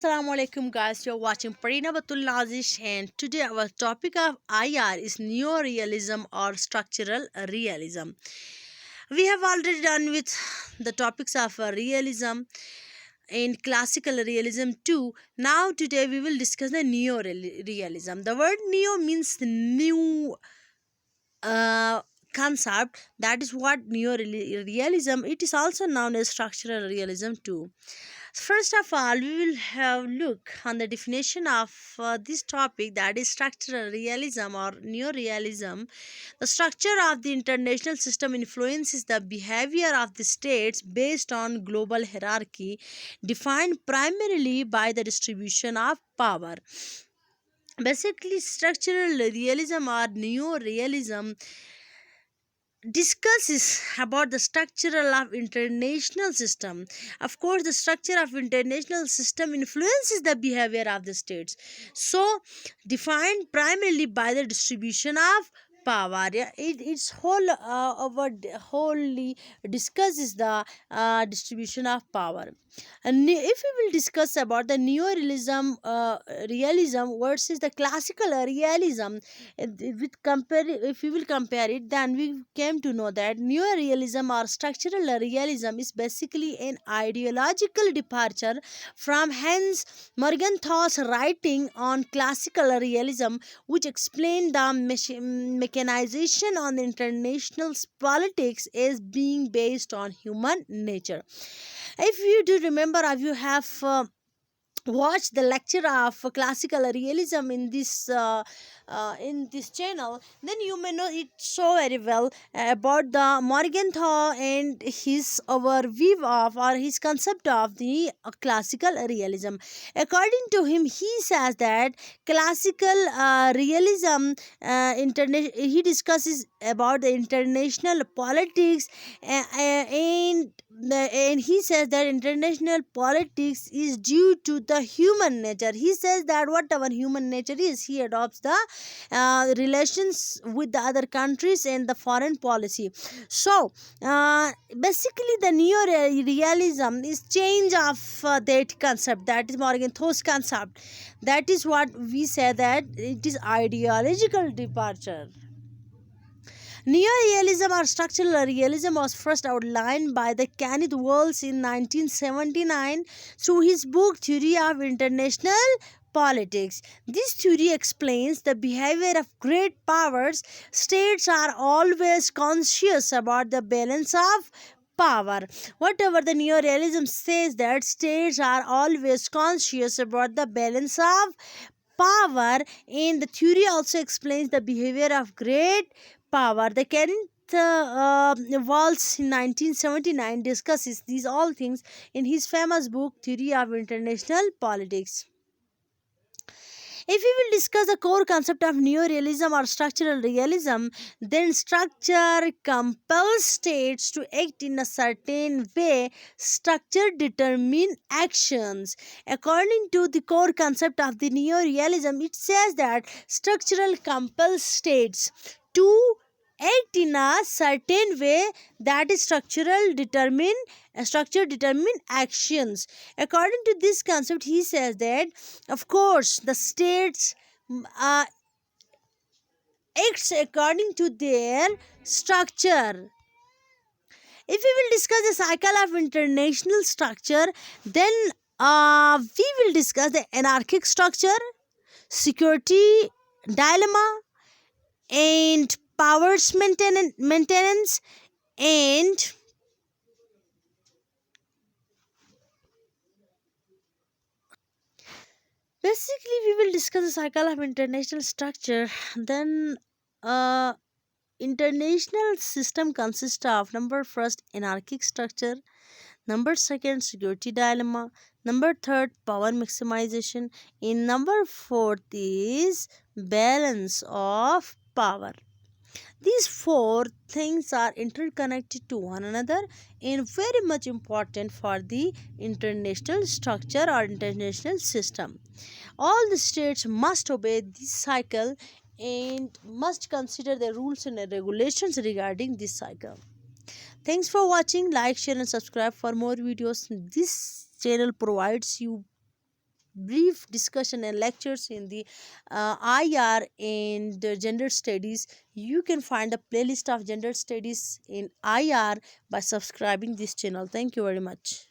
Assalamu alaikum guys, you're watching Parina batool NAZISH, and today our topic of IR is neorealism or structural realism. We have already done with the topics of realism and classical realism too. Now today we will discuss the neorealism. The word neo means new uh, concept. That is what neorealism. It is also known as structural realism too. First of all, we will have look on the definition of this topic, that is structural realism or neorealism. The structure of the international system influences the behavior of the states based on global hierarchy, defined primarily by the distribution of power. Basically, structural realism or neorealism discusses about the structural of international system. Of course, the structure of international system influences the behavior of the states, so defined primarily by the distribution of power. Yeah, it's wholly discusses the distribution of power. And if we will discuss about the neorealism realism versus the classical realism, with compare, if we will compare it, then we came to know that neorealism or structural realism is basically an ideological departure from Hans Morgenthau's writing on classical realism, which explained the mechanization on the international politics as being based on human nature. If you do remember, if you have watch the lecture of classical realism in this channel, then you may know it so very well about the Morgenthau and his overview of or his concept of the classical realism. According to him, he says that classical realism, he discusses about the international politics, and he says that international politics is due to the human nature. He says that whatever human nature is, he adopts the relations with the other countries and the foreign policy. So basically the neo-realism is change of that concept, that is Morgenthau's concept. That is what we say, that it is ideological departure. Neorealism or structural realism was first outlined by the Kenneth Walls in 1979 through his book Theory of International Politics. This theory explains the behavior of great powers. States are always conscious about the balance of power. Whatever the neorealism says, that states are always conscious about the balance of power, and the theory also explains the behavior of great power. The Kenneth Waltz in 1979 discusses these all things in his famous book Theory of International Politics. If we will discuss the core concept of neorealism or structural realism, then structure compels states to act in a certain way. Structure determine actions. According to the core concept of the neorealism, it says that structural compels states to act in a certain way, that is structure determine actions. According to this concept, he says that of course the states uh, acts according to their structure. If we will discuss the cycle of international structure, then we will discuss the anarchic structure, security dilemma, and powers maintenance, and basically we will discuss the cycle of international structure. Then uh international system consists of number first anarchic structure, number second security dilemma, number third power maximization, and number fourth is balance of power. These four things are interconnected to one another and very much important for the international structure or international system. All the states must obey this cycle and must consider the rules and regulations regarding this cycle. Thanks for watching. Like, share, and subscribe for more videos. This channel provides you brief discussion and lectures in the IR and gender studies. You can find a playlist of gender studies in IR by subscribing this channel. Thank you very much.